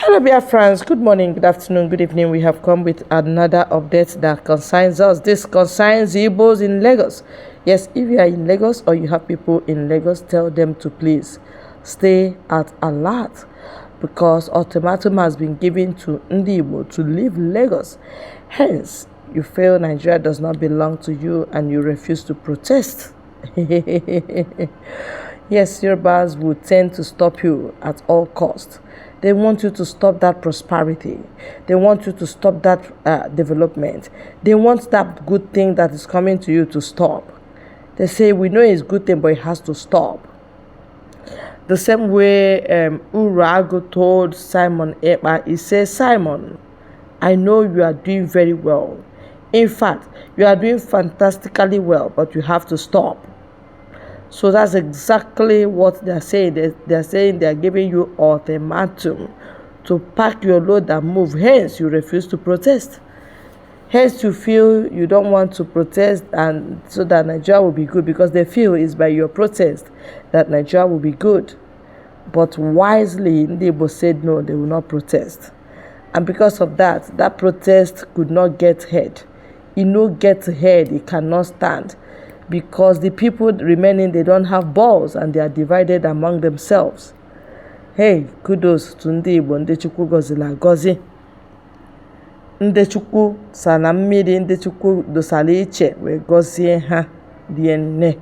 Hello, dear friends. Good morning, good afternoon, good evening. We have come with another update that concerns us. This concerns Igbos in Lagos. Yes, if you are in Lagos or you have people in Lagos, tell them to please stay at alert because ultimatum has been given to Ndigbo to leave Lagos. Hence, you feel Nigeria does not belong to you and you refuse to protest. Yes, Yorubas will tend to stop you at all costs. They want you to stop that prosperity. They want you to stop that development. They want that good thing that is coming to you to stop. They say, we know it's a good thing, but it has to stop. The same way Urago told Simon Ekpa, he says, Simon, I know you are doing very well. In fact, you are doing fantastically well, but you have to stop. So that's exactly what they're saying. They're saying they're giving you ultimatum to pack your load and move. Hence, you refuse to protest. Hence, you feel you don't want to protest, and so that Nigeria will be good, because they feel it's by your protest that Nigeria will be good. But wisely, Ndigbo said no, they will not protest. And because of that, that protest could not get heard. It no get heard, it cannot stand. Because the people remaining, they don't have balls and they are divided among themselves. Hey, kudos to ndị Igbo, ndị Chukwu gọziri agọzi. Ndị Chukwu sa na mmiri, ndị Chukwu dosara iche wee gọzie ha dị.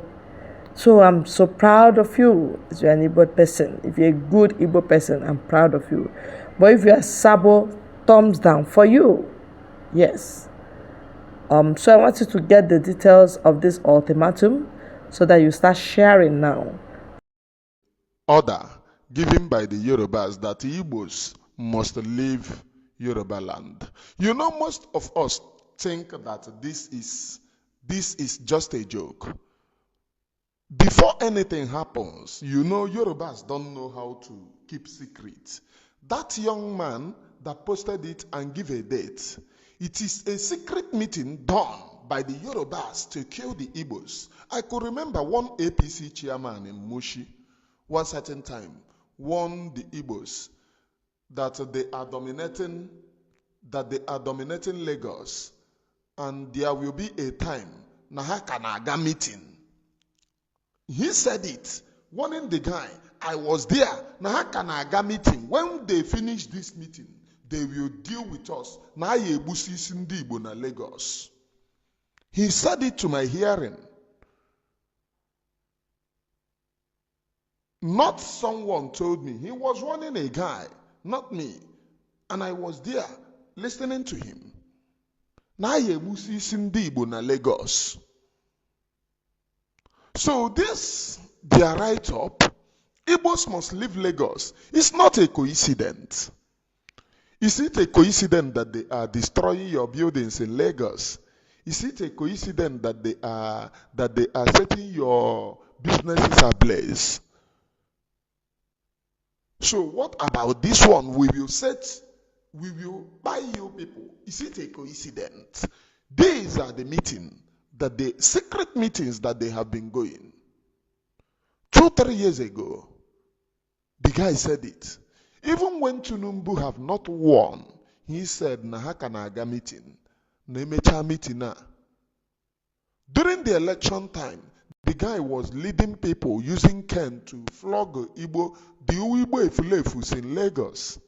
So I'm so proud of you if you're an Igbo person. If you're a good Igbo person, I'm proud of you. But if you're Sabo, thumbs down for you. Yes. So I want you to get the details of this ultimatum so that you start sharing now. Order given by the Yorubas that Igbos must leave Yoruba land. You know, most of us think that this is just a joke. Before anything happens, you know, Yorubas don't know how to keep secrets. That young man that posted it and gave a date, it is a secret meeting done by the Yorubas to kill the Igbos. I could remember one APC chairman in Mushi, one certain time, warned the Igbos that they are dominating Lagos, and there will be a time Nahakanaga meeting. He said it, warning the guy. I was there. Nahakanaga meeting. When they finish this meeting, they will deal with us. Na yebusi Ndigbo na Lagos. He said it to my hearing. Not someone told me. He was warning a guy, not me. And I was there listening to him. Na yebusi Ndigbo na Lagos. So this, their write-up, Igbos must leave Lagos. It's not a coincidence. Is it a coincidence that they are destroying your buildings in Lagos? Is it a coincidence that they are setting your businesses ablaze? So what about this one? We will buy you people. Is it a coincidence? These are the secret meetings that they have been going. 2-3 years ago, the guy said it. Even when Tinubu have not won, he said, Nahakanaga meeting, Nemecha meeting na. During the election time, the guy was leading people using Ken to flog the Igbo Efulefus in Lagos,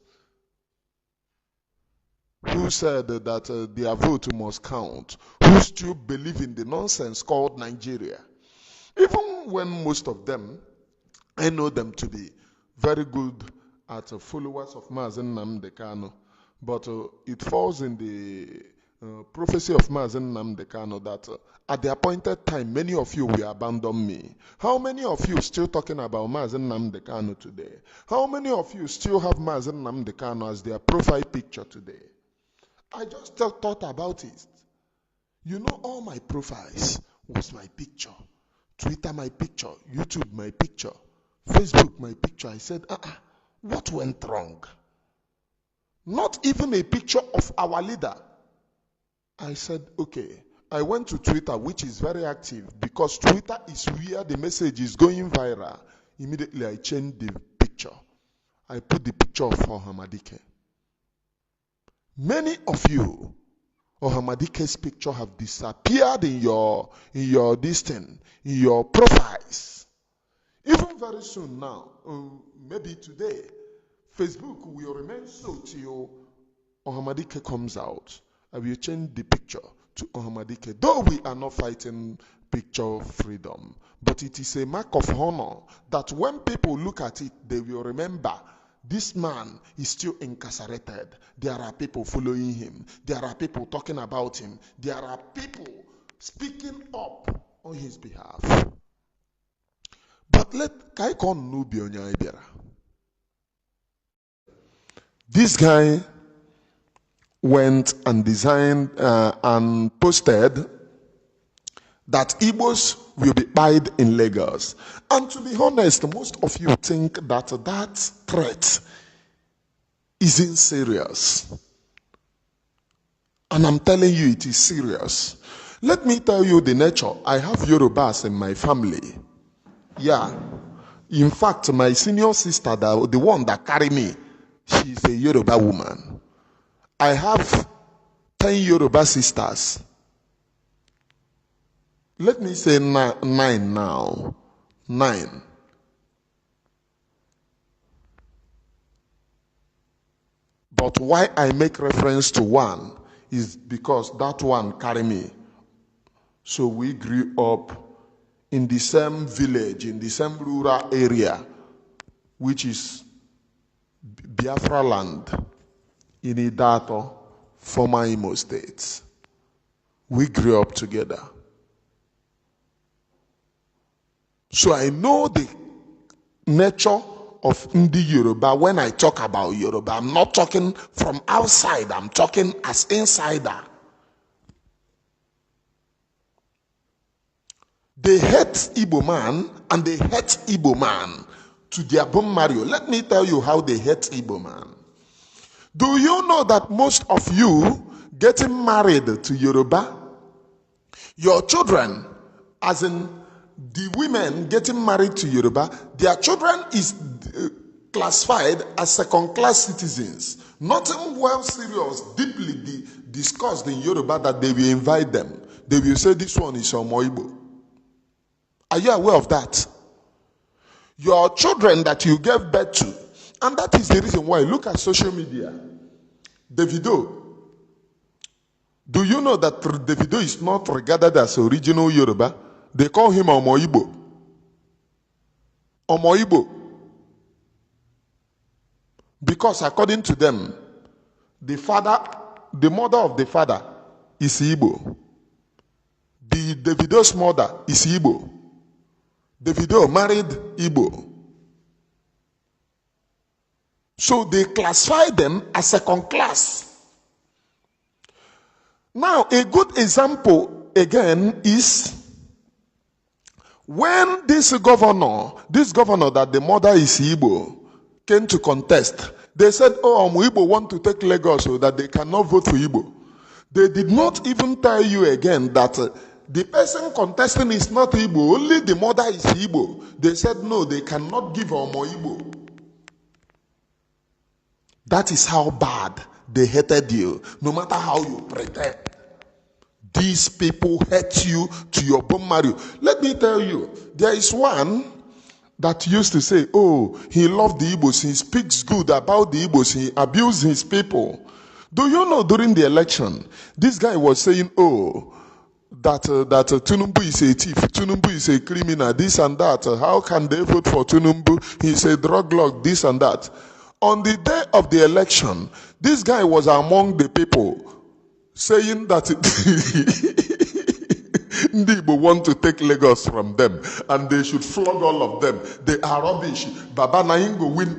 who said that their vote must count, who still believe in the nonsense called Nigeria. Even when most of them, I know them to be very good at followers of Mazen Nnamdi Kanu, but it falls in the prophecy of Mazen Nnamdi Kanu that at the appointed time, many of you will abandon me. How many of you still talking about Mazen Nnamdi Kanu today? How many of you still have Mazen Nnamdi Kanu as their profile picture today? I just thought about it. You know, all my profiles was my picture. Twitter, my picture. YouTube, my picture. Facebook, my picture. I said, what went wrong? Not even a picture of our leader. I said, okay. I went to Twitter, which is very active, because Twitter is where the message is going viral. Immediately, I changed the picture. I put the picture of Hamadike. Many of you, Ohamadike's picture have disappeared in your this thing, in your profiles. Even very soon now, maybe today, Facebook will remain so till Ohamadike comes out. I will change the picture to Ohamadike. Though we are not fighting picture freedom, but it is a mark of honor that when people look at it, they will remember this man is still incarcerated. There are people following him. There are people talking about him. There are people speaking up on his behalf. But let Kaikon Nubi Onyaibera. This guy went and designed and posted that Igbos will be pied in Lagos. And to be honest, most of you think that that threat isn't serious. And I'm telling you it is serious. Let me tell you the nature. I have Yorubas in my family. Yeah. In fact, my senior sister, the one that carried me, she's a Yoruba woman. I have 10 Yoruba sisters. Let me say 9 now. 9. But why I make reference to one is because that one carried me. So we grew up in the same village, in the same rural area, which is Biafra land, in Idato, former Imo State. We grew up together. So I know the nature of Ndi Yoruba. When I talk about Yoruba, I'm not talking from outside, I'm talking as insider. They hate Igbo man and they hate Igbo man to their bone marrow. Let me tell you how they hate Igbo man. Do you know that most of you getting married to Yoruba, your children, as in the women getting married to Yoruba, their children is classified as second-class citizens. Nothing well serious, deeply discussed in Yoruba that they will invite them. They will say this one is Omoibo. Are you aware of that? Your children that you gave birth to, and that is the reason why, look at social media. Davido. Do you know that Davido is not regarded as original Yoruba? They call him Omoibo. Omoibo. Because according to them, the mother of the father is Igbo. The Davido's mother is Igbo. Davido married Igbo. So they classify them as second class. Now, a good example again is when this governor that the mother is Igbo, came to contest, they said, oh, Igbo want to take Lagos so that they cannot vote for Igbo. They did not even tell you again that the person contesting is not Igbo, only the mother is Igbo. They said, no, they cannot give Igbo. That is how bad they hated you, no matter how you pretend. These people hate you to your bone marrow. Let me tell you, there is one that used to say, oh, he loved the Igbos, he speaks good about the Igbos, he abused his people. Do you know during the election, this guy was saying, oh, that Tinubu is a thief, Tinubu is a criminal, this and that. How can they vote for Tinubu? He's a drug lord, this and that. On the day of the election, this guy was among the people saying that Ndigbo want to take Lagos from them and they should flog all of them. They are rubbish. Baba Naingo win.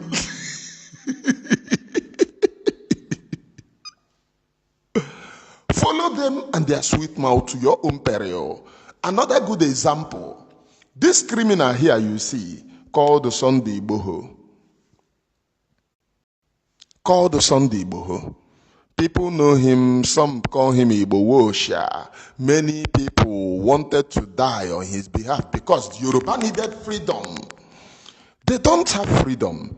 Follow them and their sweet mouth to your own peril. Another good example. This criminal here you see, called the Ndigbo. Called the Ndigbo. People know him, some call him Igbo Wosha. Many people wanted to die on his behalf because Yoruba needed freedom. They don't have freedom.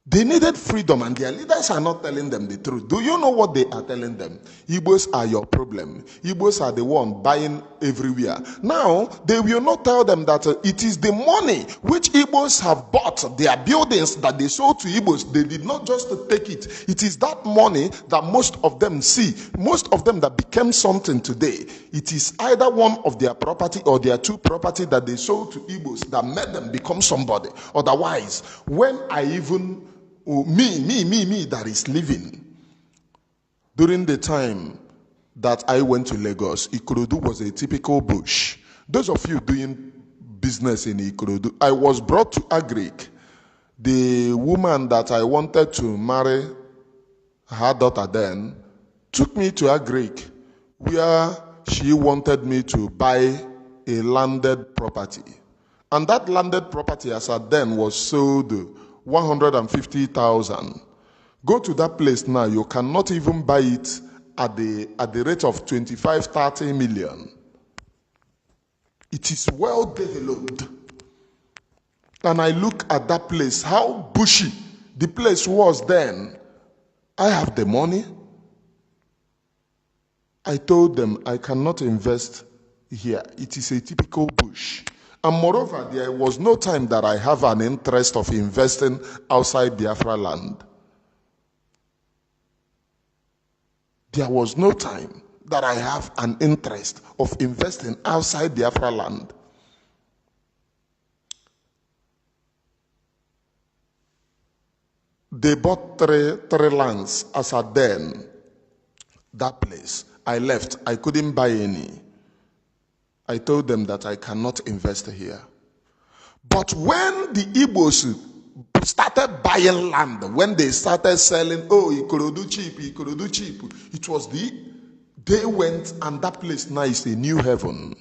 They needed freedom, and their leaders are not telling them the truth. Do you know what they are telling them? Igbos are your problem. Igbos are the one buying everywhere. Now, they will not tell them that it is the money which Igbos have bought, their buildings that they sold to Igbos. They did not just take it. It is that money that most of them see. Most of them that became something today. It is either one of their property or their two property that they sold to Igbos that made them become somebody. Otherwise, when I even me that is living during the time that I went to Lagos, Ikorodu was a typical bush. Those of you doing business in Ikorodu, I was brought to Agric. The woman that I wanted to marry, her daughter then, took me to Agric, where she wanted me to buy a landed property. And that landed property as at then was sold 150,000. Go to that place now, you cannot even buy it at the rate of 25-30 million. It is well developed. And I look at that place, how bushy the place was then. I have the money. I told them I cannot invest here. It is a typical bush. And moreover, there was no time that I have an interest of investing outside Biafra land. There was no time that I have an interest of investing outside Biafra land. They bought three lands as at then. That place. I left. I couldn't buy any. I told them that I cannot invest here. But when the Igbos started buying land, when they started selling, oh, Ikorodu cheap, it was they went, and that place now is a new heaven.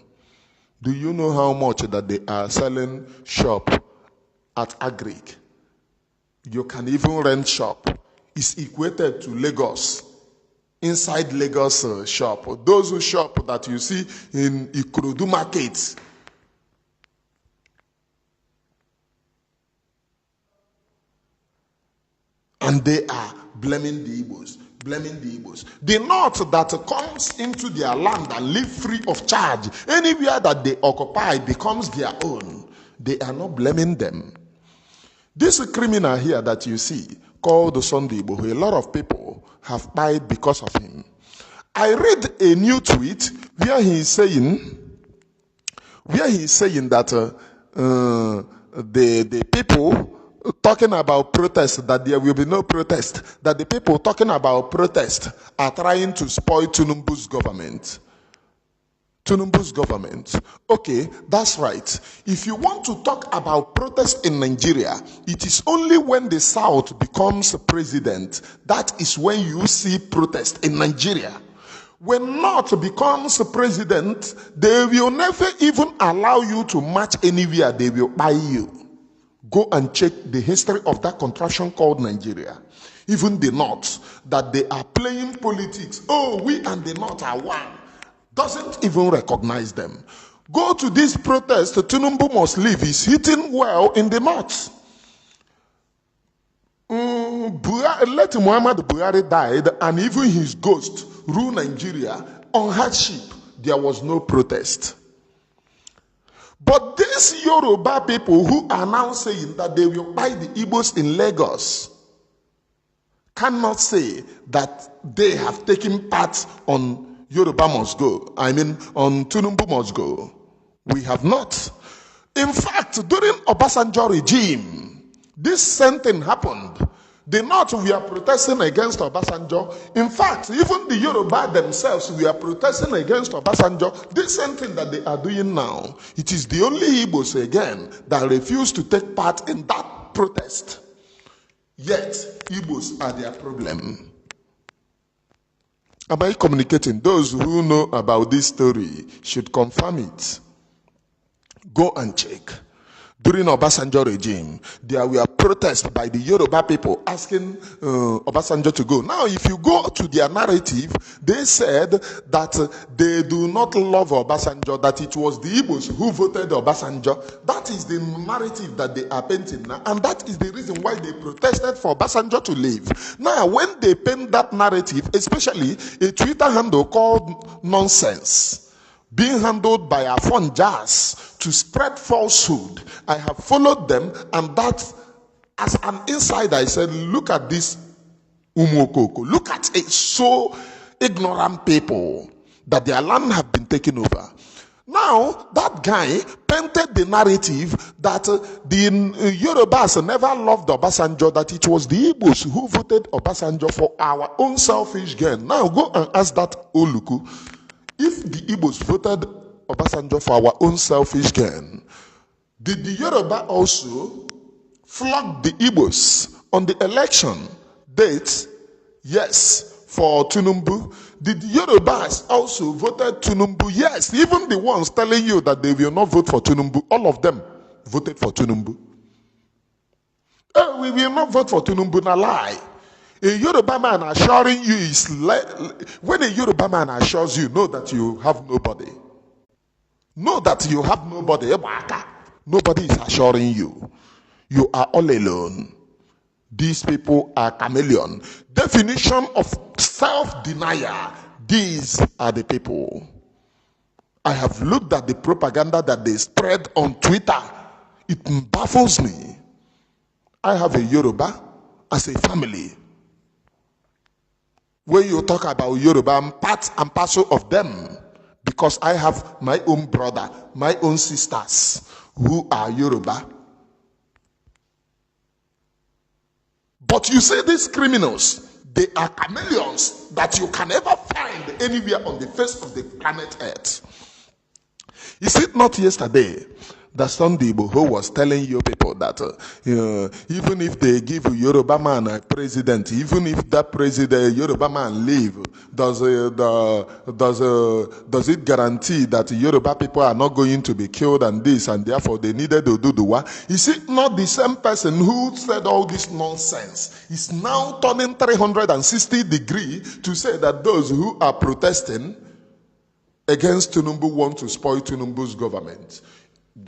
Do you know how much that they are selling shop at Agric? You can even rent shop. It's equated to Lagos. Inside Lagos shop, those who shop that you see in Ikorodu markets. And they are blaming the Igbos. The North that comes into their land and live free of charge, anywhere that they occupy becomes their own. They are not blaming them. This criminal here that you see, called Ndigbo, a lot of people have died because of him. I read a new tweet where he is saying that the people talking about protest, that there will be no protest, that the people talking about protest are trying to spoil Tinubu's government. Okay, that's right. If you want to talk about protest in Nigeria, it is only when the South becomes president that is when you see protest in Nigeria. When North becomes president, they will never even allow you to march anywhere. They will buy you. Go and check the history of that contraption called Nigeria. Even the North, that they are playing politics. Oh, we and the North are one. Doesn't even recognize them. Go to this protest, Tinubu must leave. He's hitting well in the North. Let Muhammad Buhari died, and even his ghost ruled Nigeria on hardship. There was no protest. But these Yoruba people who are now saying that they will buy the Igbos in Lagos cannot say that they have taken part on Yoruba must go. On Tinubu must go. We have not. In fact, during Obasanjo regime, this same thing happened. The North were protesting against Obasanjo. In fact, even the Yoruba themselves were protesting against Obasanjo. This same thing that they are doing now, it is the only Igbos again that refuse to take part in that protest. Yet, Igbos are their problem. Am I communicating? Those who know about this story should confirm it. Go and check. During Obasanjo regime, there were protests by the Yoruba people asking Obasanjo to go. Now, if you go to their narrative, they said that they do not love Obasanjo, that it was the Igbos who voted Obasanjo. That is the narrative that they are painting now, and that is the reason why they protested for Obasanjo to leave. Now, when they paint that narrative, especially a Twitter handle called Nonsense, being handled by Afonja to spread falsehood, I have followed them, and that, as an insider, I said, look at this Umokoko, look at it, so ignorant people that their land have been taken over. Now, that guy painted the narrative that the Yorubas never loved Obasanjo, that it was the Igbos who voted Obasanjo for our own selfish gain. Now, go and ask that Oluku, if the Igbos voted Obasanjo for our own selfish gain, did the Yoruba also flog the Igbos on the election date? Yes, for Tinubu. Did the Yorubas also voted Tinubu? Yes, even the ones telling you that they will not vote for Tinubu, all of them voted for Tinubu. We will not vote for Tinubu, na lie. A Yoruba man assuring you is when a Yoruba man assures you, know that you have nobody. Know that you have nobody. Nobody is assuring you. You are all alone. These people are chameleon. Definition of self-denial. These are the people. I have looked at the propaganda that they spread on Twitter. It baffles me. I have a Yoruba as a family. When you talk about Yoruba, I'm part and parcel of them, because I have my own brother, my own sisters who are Yoruba. But you say these criminals, they are chameleons that you can never find anywhere on the face of the planet Earth. Is it not yesterday that Ndigbo who was telling you people that even if they give Yoruba man a president, even if that president Yoruba man leave, does it guarantee that Yoruba people are not going to be killed and this, and therefore they needed to do the what? Is it not the same person who said all this nonsense is now turning 360 degrees to say that those who are protesting against Tinubu want to spoil Tinubu's government?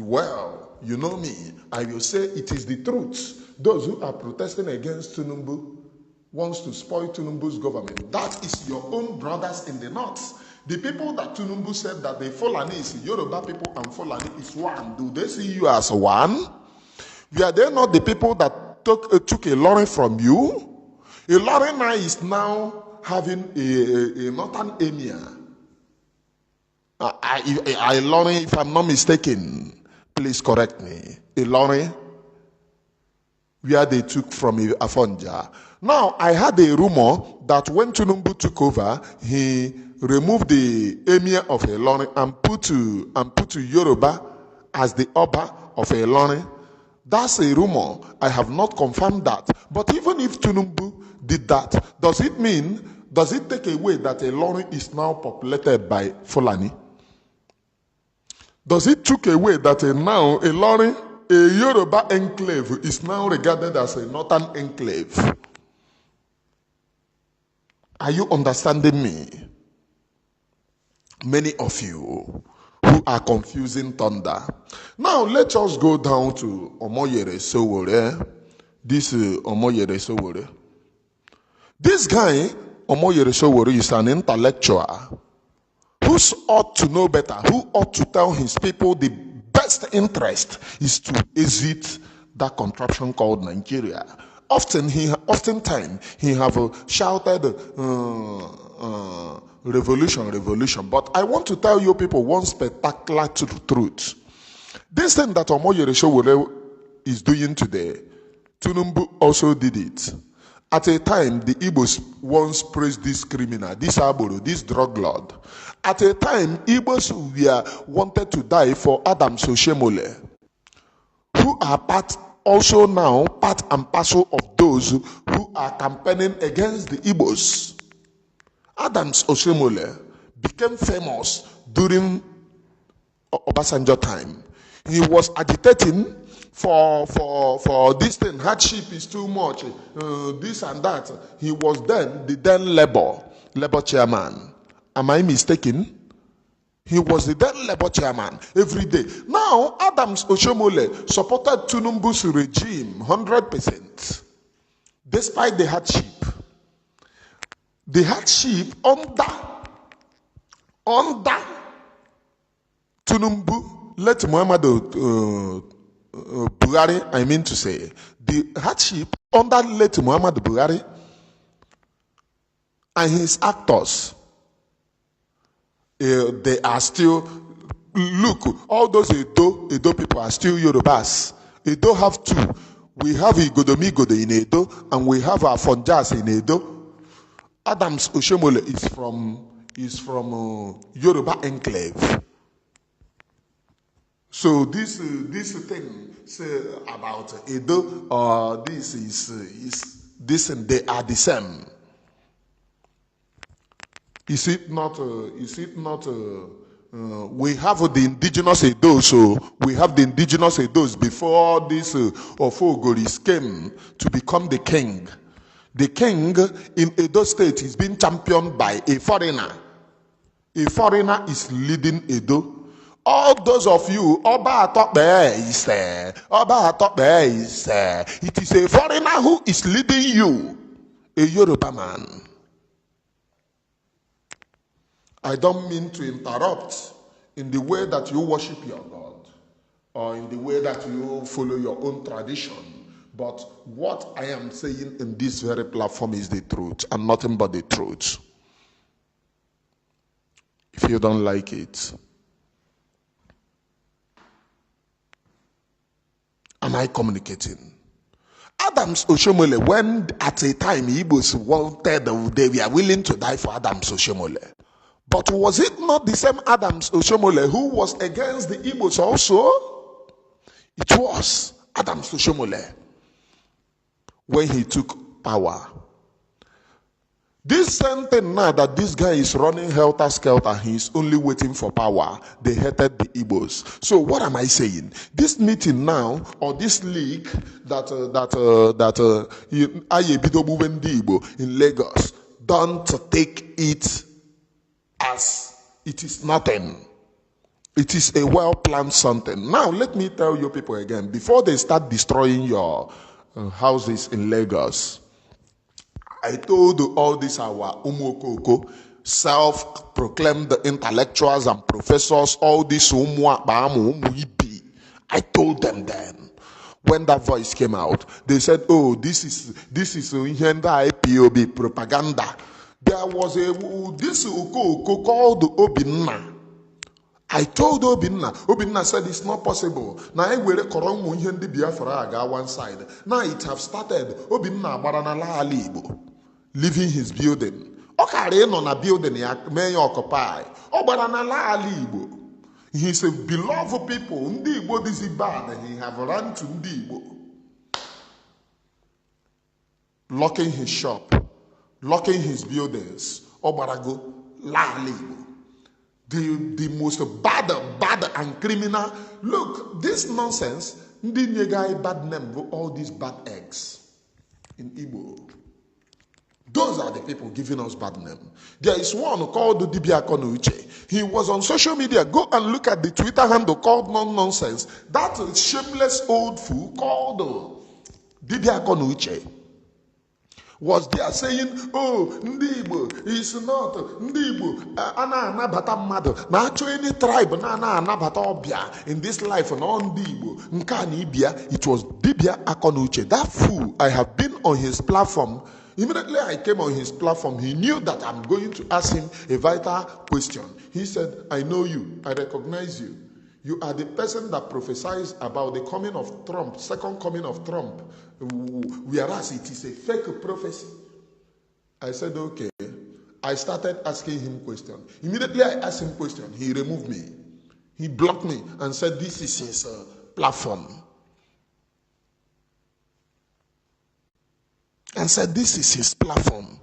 Well, you know me, I will say it is the truth. Those who are protesting against Tinubu wants to spoil Tinubu's government. That is your own brothers in the north. The people that Tinubu said that the Fulani is Yoruba people and Fulani is one. Do they see you as one? Were they not the people that took a lorry from you? A lorry now is now having a northern emir. I lorry, if I'm not mistaken, please correct me. A lorry where they took from Afonja. Now, I had a rumor that when Tinubu took over, he removed the emir of Ilorin and put to Yoruba as the Oba of Ilorin. That's a rumor. I have not confirmed that. But even if Tinubu did that, does it take away that Ilorin is now populated by Fulani? Does it take away that now Ilorin, a Yoruba enclave, is now regarded as a northern enclave? Are you understanding me? Many of you who are confusing thunder. Now let us go down to Omoyere Sowore. This Omoyere Sowore. This guy, Omoyere Sowore, is an intellectual who ought to know better, who ought to tell his people the best interest is to exit that contraption called Nigeria. Oftentimes he have shouted revolution. But I want to tell you people one spectacular truth. This thing that Omoyere Sowore is doing today, Tinubu also did it. At a time, the Igbos once praised this criminal, this Aboro, this drug lord. At a time, Igbos wanted to die for Adams Oshemole, who are part and parcel of those who are campaigning against the Igbos. Adams Oshemole became famous during Obasanjo time. He was agitating for this thing, hardship is too much, this and that. He was the then Labour chairman. Am I mistaken? He was the then Labour chairman every day. Now, Adams Oshomole supported Tinubu's regime 100%, despite the hardship. The hardship under Tinubu, let Muhammadu Buhari, I mean to say, the hardship under late Muhammad Buhari and his actors, they are still, look, all those Edo people are still Yorubas. Edo have two. We have Igodomigodo in Edo and we have Afonjas in Edo. Adams Oshomole is from Yoruba enclave. So this thing say about Edo, this is this and they are the same. Is it not? We have the indigenous Edos, so we have the indigenous Edos before this Ofogoris came to become the king. The king in Edo State is being championed by a foreigner. A foreigner is leading Edo. All those of you, Oba Atokbe is there. Oba Atokbe is there. It is a foreigner who is leading you, a Yoruba man. I don't mean to interrupt in the way that you worship your God or in the way that you follow your own tradition. But what I am saying in this very platform is the truth and nothing but the truth. If you don't like it, am I communicating? Adams Oshomole, when at a time Igbos wanted, they were willing to die for Adams Oshomole. But was it not the same Adams Oshomole who was against the Igbos also? It was Adams Oshomole when he took power. This same thing now that this guy is running helter-skelter, he is only waiting for power. They hated the Igbos. So what am I saying? This meeting now, or this leak that Ayebidobu Ndigbo in Lagos, don't take it as it is nothing. It is a well-planned something. Now, let me tell you people again, before they start destroying your houses in Lagos, I told all these our Umokoko, self-proclaimed intellectuals and professors, all these I told them then. When that voice came out, they said, oh, this is IPOB propaganda. There was this Ukoko called Obinna. I told Obinna said it's not possible. Now I will Biafra one side. Now it have started. Obinna Baranala Alibo leaving his building. Okare on a building may occupy. Obaranala Alibo. He's a beloved people. Ndigbo this is bad and he have run to Ndigbo. Locking his shop. Locking his buildings, Obarago, Lalibo. The most bad and criminal. Look, this nonsense, Ndi guy bad name, all these bad eggs in Igbo. Those are the people giving us bad name. There is one called Dibia Konuche. He was on social media. Go and look at the Twitter handle called Nonsense. That shameless old fool called Dibia Konuche was there saying, oh, Ndigbo is not Ndigbo. Ana anabata mmadụ. Na achọ any tribe na anabata obia in this life no Ndigbo. Nka na ibia. It was Dibia Akonuche. That fool, I have been on his platform. Immediately I came on his platform, he knew that I'm going to ask him a vital question. He said, I know you. I recognize you. You are the person that prophesies about the coming of Trump, second coming of Trump, whereas it is a fake prophecy. I said, okay. I started asking him questions. Immediately I asked him questions. He removed me. He blocked me and said, this is his platform. And said, this is his platform.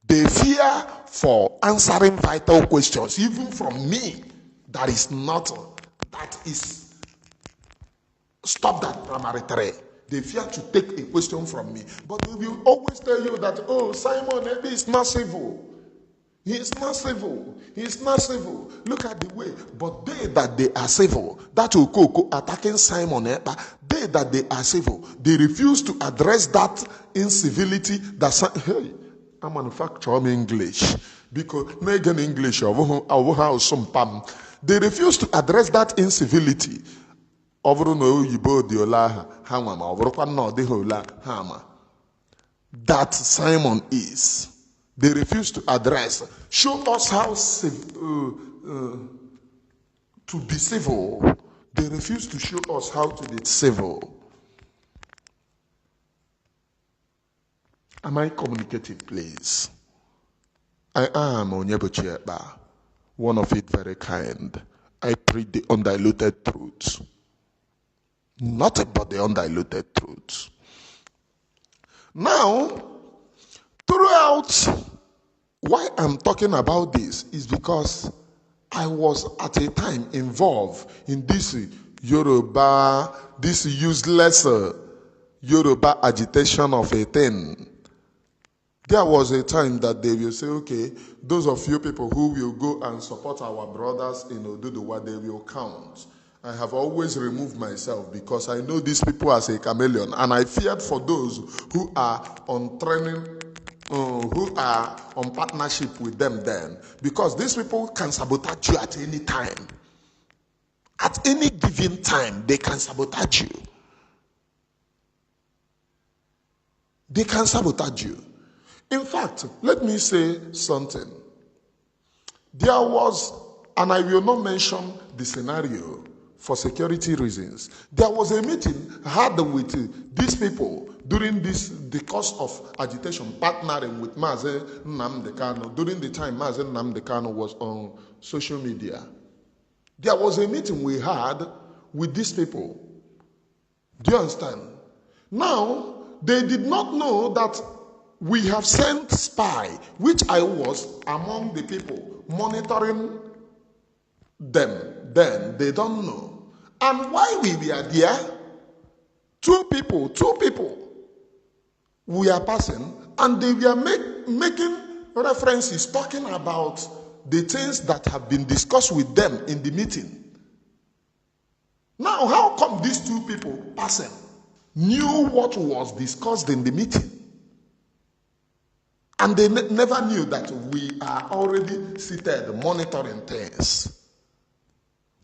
They fear for answering vital questions, even from me, that is stop that primary three. They fear to take a question from me. But they will always tell you that, oh, Simon Ebe is not civil. He is not civil. He is not civil. Look at the way. But they that they are civil, that Okoko attacking Simon Eba, they that they are civil, they refuse to address that incivility that, hey, I manufacture English. Because Megan English, they refuse to address that incivility. That Simon is. They refuse to address. Show us how to be civil. They refuse to show us how to be civil. Am I communicating, please? I am Onyebuchieba, one of it very kind. I preach the undiluted truth. Nothing but the undiluted truth. Now, throughout, why I'm talking about this is because I was at a time involved in this Yoruba, this useless Yoruba agitation of a thing. There was a time that they will say, okay, those of you people who will go and support our brothers in Oduduwa, they will count. I have always removed myself because I know these people as a chameleon, and I feared for those who are on training, who are on partnership with them then, because these people can sabotage you at any time. At any given time, they can sabotage you. They can sabotage you. In fact, let me say something. There was, and I will not mention the scenario for security reasons, there was a meeting had with these people during the course of agitation, partnering with Mazen Nnamdi Kanu, during the time Mazen Nnamdi Kanu was on social media. There was a meeting we had with these people. Do you understand? Now, they did not know that we have sent spy, which I was among the people monitoring them. Then they don't know. And while we were there, two people, we are passing, and they were making references, talking about the things that have been discussed with them in the meeting. Now, how come these two people passing knew what was discussed in the meeting? And they never knew that we are already seated monitoring things.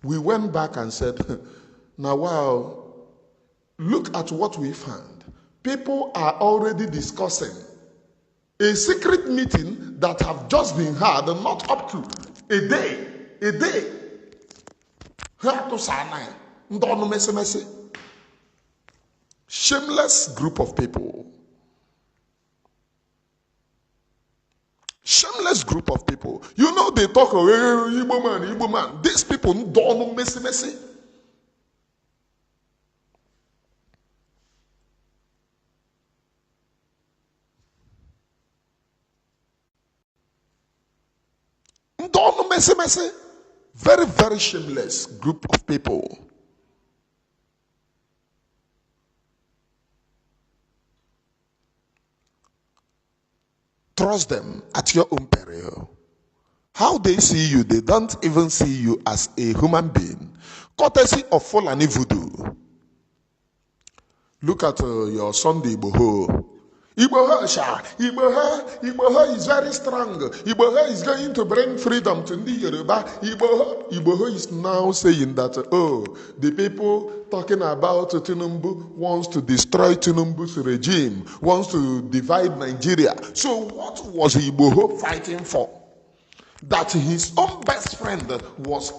We went back and said, now wow, look at what we found. People are already discussing a secret meeting that have just been had, not up to a day. Shameless group of people. Shameless group of people. You know they talk, oh, hey, Igbo man. These people don't know messy. Don't know messy. Very, very shameless group of people. Trust them at your own peril. How they see you, they don't even see you as a human being. Courtesy of Fulani voodoo. Look at your Sunday Igbo. Igbo is very strong. Igbo is going to bring freedom to the Yoruba. Igbo is now saying that, oh, the people talking about Tinubu wants to destroy Tinubu's regime, wants to divide Nigeria. So what was Igbo fighting for? That his own best friend was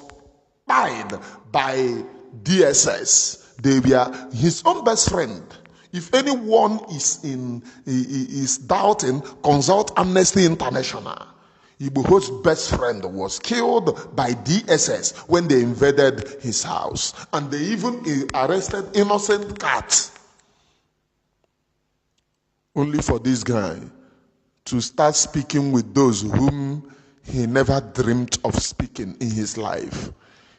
spied by DSS. They were his own best friend. If anyone is doubting, consult Amnesty International. Igboho's best friend was killed by DSS when they invaded his house. And they even arrested innocent cats. Only for this guy to start speaking with those whom he never dreamed of speaking in his life.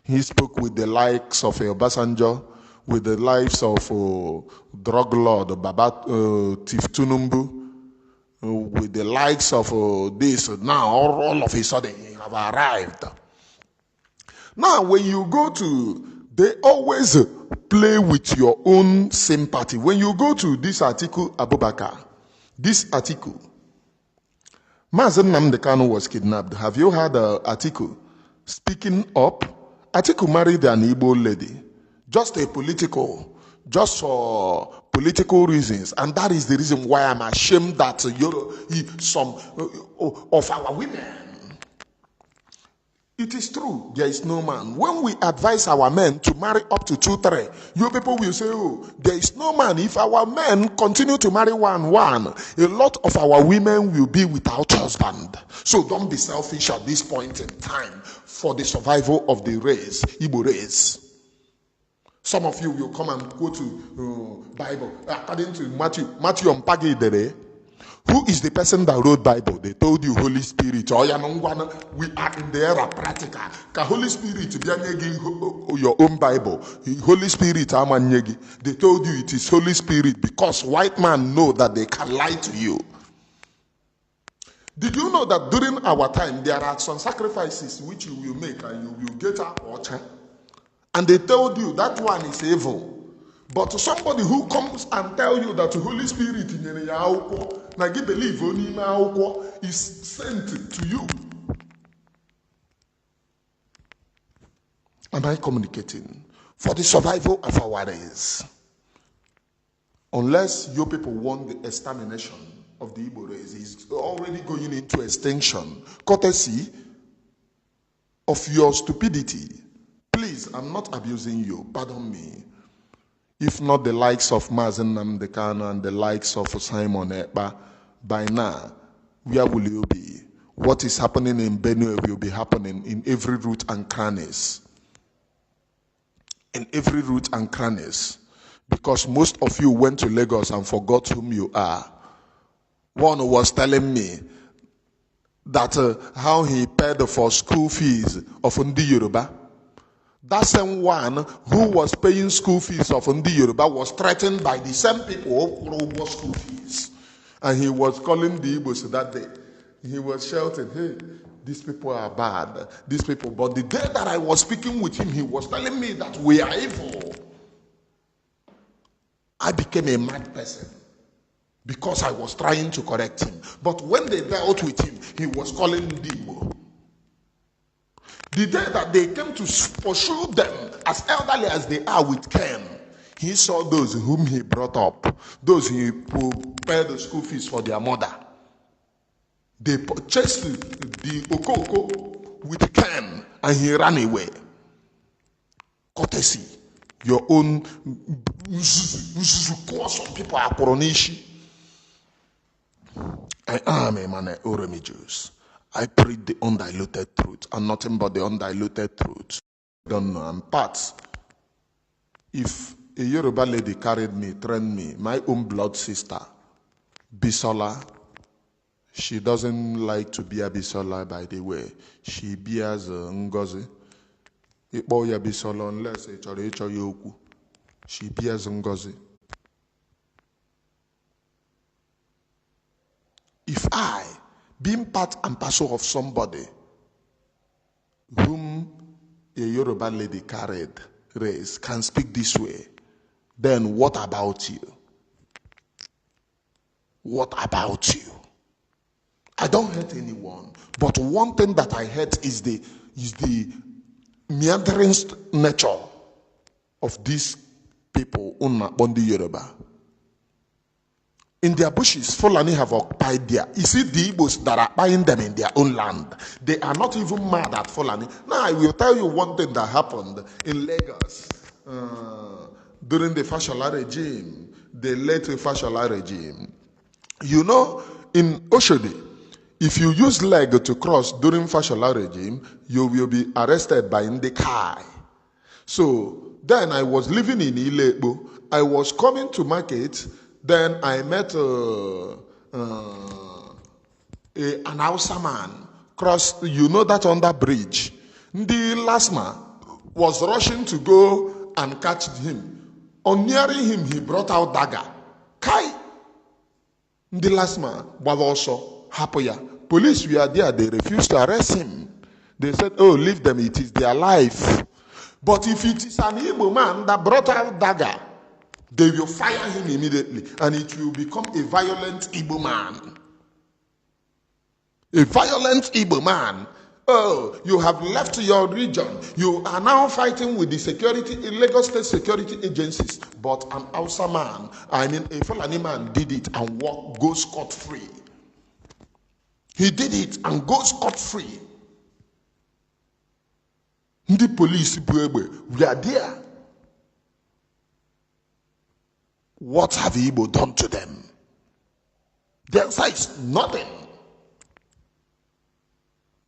He spoke with the likes of Obasanjo, with the lives of drug lord Baba Tiftunumbu, with the likes of this. Now all of a sudden you have arrived. Now when you go to, they always play with your own sympathy. When you go to this article, Abubakar, this article, Mazen Nnamdi Kanu was kidnapped. Have you heard the article? Speaking up, Atiku married an Igbo lady. Just for political reasons. And that is the reason why I'm ashamed that some of our women. It is true, there is no man. When we advise our men to marry up to 2, 3, you people will say, oh, there is no man. If our men continue to marry one, a lot of our women will be without husband. So don't be selfish at this point in time for the survival of the race, Igbo race. Some of you will come and go to Bible. According to Matthew Mpagidere, who is the person that wrote Bible? They told you Holy Spirit. We are in the era practical. Ka Holy Spirit be your own Bible. Holy Spirit amanyegi. They told you it is Holy Spirit because white man know that they can lie to you. Did you know that during our time there are some sacrifices which you will make and you will get a water? And they told you that one is evil. But to somebody who comes and tell you that the Holy Spirit is sent to you. Am I communicating? For the survival of our race. Unless you people want the extermination of the Igbo race, is already going into extinction, courtesy of your stupidity. Please, I'm not abusing you, pardon me. If not the likes of Mazen Nnamdi Kanu and the likes of Simon Ekpa, by now, where will you be? What is happening in Benue will be happening in every root and crannies. In every root and crannies. Because most of you went to Lagos and forgot whom you are. One was telling me that how he paid for school fees of Ndi Yoruba. That same one who was paying school fees of Ndi Yoruba was threatened by the same people who were school fees. And he was calling the Igbos that day. He was shouting, hey, these people are bad. These people. But the day that I was speaking with him, he was telling me that we are evil. I became a mad person because I was trying to correct him. But when they dealt with him, he was calling Ndigbo. The day that they came to pursue them as elderly as they are with Ken, he saw those whom he brought up, those who paid the school fees for their mother. They chased the Okoko with Ken and he ran away. Courtesy, your own. Some people are Koronishi. I am a man of Oromi Jews. I preach the undiluted truth and nothing but the undiluted truth. Don't know. I'm part. If a Yoruba lady carried me, trained me, my own blood sister, Bisola, she doesn't like to be a Bisola, by the way. She bears Ngozi. Ipoya Bisola unless yoku. She bears Ngozi. If I, being part and parcel of somebody whom a Yoruba lady carried, raised, can speak this way, then what about you? What about you? I don't hate anyone, but one thing that I hate is the meandering nature of these people, Bondi Yoruba. In their bushes, Fulani have occupied there. You see the Igbos that are buying them in their own land. They are not even mad at Fulani. Now, I will tell you one thing that happened in Lagos during the Fashola regime, the late Fashola regime. You know, in Oshodi, if you use leg to cross during Fashola regime, you will be arrested by Ndikai. So, then I was living in Ilebo. I was coming to market. Then I met an Hausa man cross, you know that under bridge. The last man was rushing to go and catch him. On nearing him, he brought out dagger. Kai! The last man, but also Hapoya. Police were there, they refused to arrest him. They said, oh, leave them, it is their life. But if it is an Igbo man that brought out dagger, they will fire him immediately, and it will become a violent Igbo man. A violent Igbo man. Oh, you have left your region. You are now fighting with the security, Lagos State security agencies. But an Hausa man, a Fulani man did it and goes scot-free. He did it and goes scot-free. The police, we are there. What have Igbo done to them? The answer is nothing.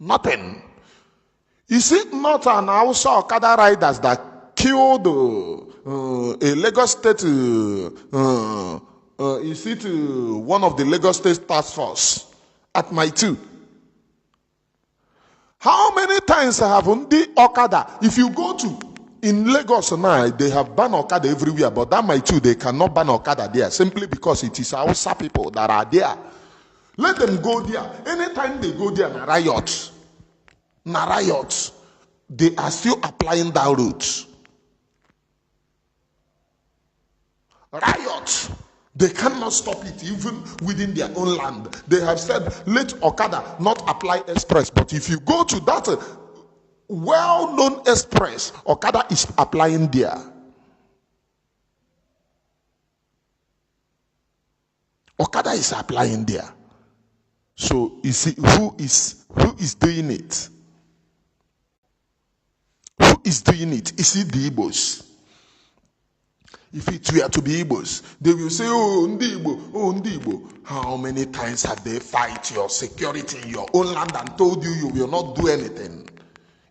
Nothing. Is it not an Hausa Okada riders that killed a Lagos State, is it one of the Lagos State task force at my two? How many times have Ndi Okada, if you go to, in Lagos now, they have banned Okada everywhere, but that my two, they cannot ban Okada there, simply because it is Hausa people that are there. Let them go there. Anytime they go there, riot. They are still applying that route. Riot. They cannot stop it even within their own land. They have said, let Okada not apply express. But if you go to that well-known express, Okada is applying there. Okada is applying there. So you see, who is doing it? Who is doing it? Is it the Igbos? If it were to be Igbos, they will say, oh, Ndigbo, oh, Ndigbo. How many times have they fight your security in your own land and told you you will not do anything,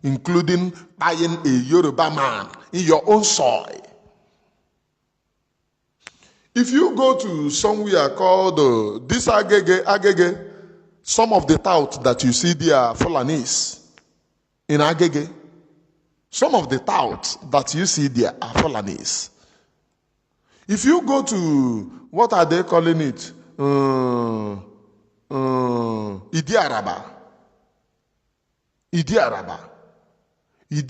including buying a Yoruba man in your own soil? If you go to somewhere called this Agege, some of the touts that you see there are Fulanis in Agege. Some of the touts that you see there are Fulanis. If you go to, what are they calling it? Idi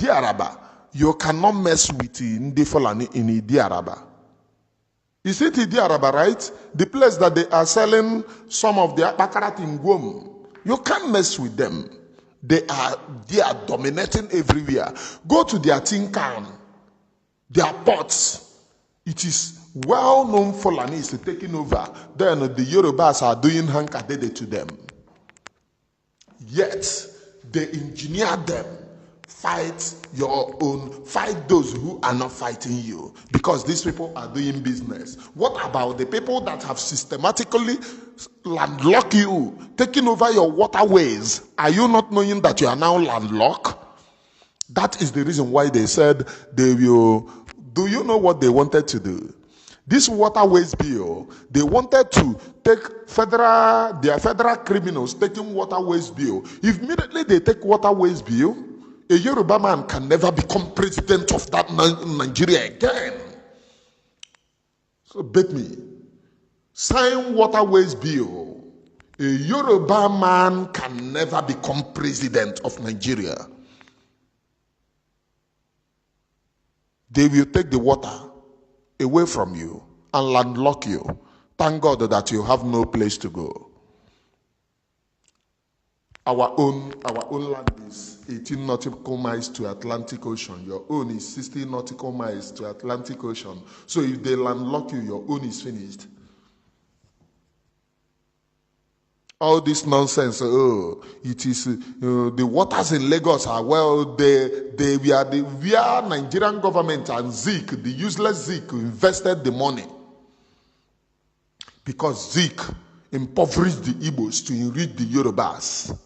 Araba. You cannot mess with Ndi Fulani in Idi Araba. Is it Idi Araba, right? The place that they are selling some of their bakarat in Guam. You can't mess with them. They are dominating everywhere. Go to their tin can, their pots. It is well known Fulanis taking over. Then the Yorubas are doing hankadede to them. Yet they engineer them. Fight your own, fight those who are not fighting you, because these people are doing business. What about the people that have systematically landlocked you, taking over your waterways? Are you not knowing that you are now landlocked? That is the reason why they said they will. Do you know what they wanted to do? This waterways bill, they wanted to take their federal criminals taking waterways bill. If immediately they take waterways bill, a Yoruba man can never become president of that Nigeria again. So bet me, sign waterways bill. A Yoruba man can never become president of Nigeria. They will take the water away from you and landlock you. Thank God that you have no place to go. Our own land is 18 nautical miles to Atlantic Ocean. Your own is 60 nautical miles to Atlantic Ocean. So if they landlock you, your own is finished. All this nonsense, it is the waters in Lagos are we are Nigerian government and Zeke, the useless Zeke, invested the money. Because Zeke impoverished the Igbos to enrich the Yorubas.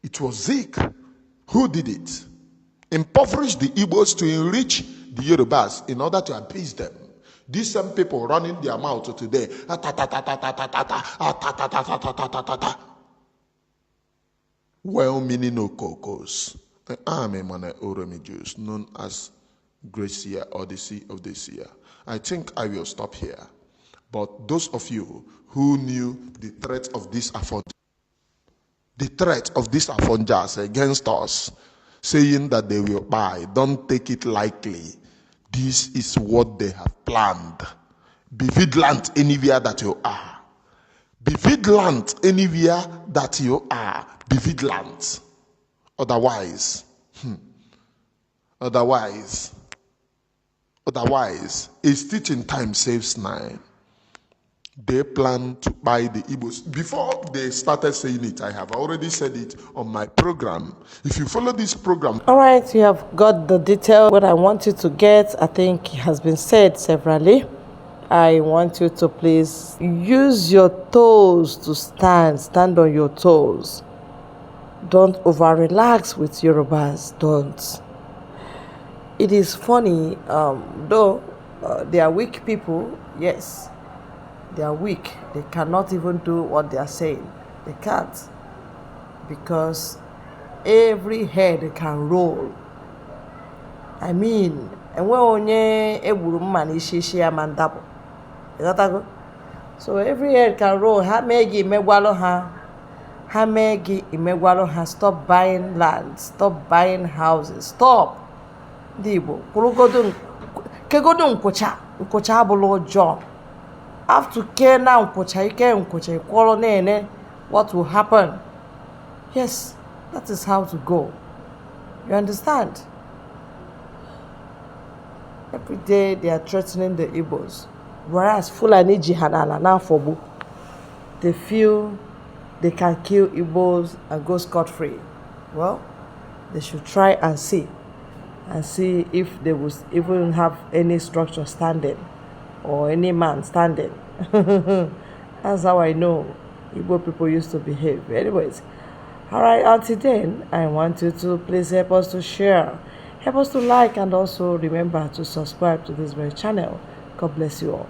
It was Zeke who did it. Impoverished the Igbos to enrich the Yorubas in order to appease them. These same people running their mouth today. Well-meaning Okokos. The army man Oromi Jews known as grace year or the sea of this year. I think I will stop here. But those of you who knew the threat of this Afonjas against us, saying that they will buy, don't take it lightly. This is what they have planned. Be vigilant anywhere that you are. Be vigilant anywhere that you are. Be vigilant. Otherwise, a stitch in time saves 9. They plan to buy the Igbos. Before they started saying it, I have already said it on my program. If you follow this program. All right, you have got the detail. What I want you to get, I think has been said severally. I want you to please use your toes to stand on your toes. Don't over-relax with Yorubas, don't. It is funny, though they are weak people, yes. They are weak. They cannot even do what they are saying. They can't. Because every head can roll. I mean, and when onye eburu mma ishishi amandabo. So every head can roll. Ha megi imegwalo ha. Ha megi imegwalo ha. Stop buying land. Stop buying houses. Stop. Ndigbo. Kegodo nkocha abụlụ ọjọọ. Have to care now, what will happen? Yes, that is how to go. You understand? Every day they are threatening the Igbos. Whereas Fulani Jihanala now for they feel they can kill Igbos and go scot-free. Well, they should try and see if they will even have any structure standing. Or any man standing. That's how I know Igbo people used to behave. Anyways, all right, until then, I want you to please help us to share, help us to like, and also remember to subscribe to this very channel. God bless you all.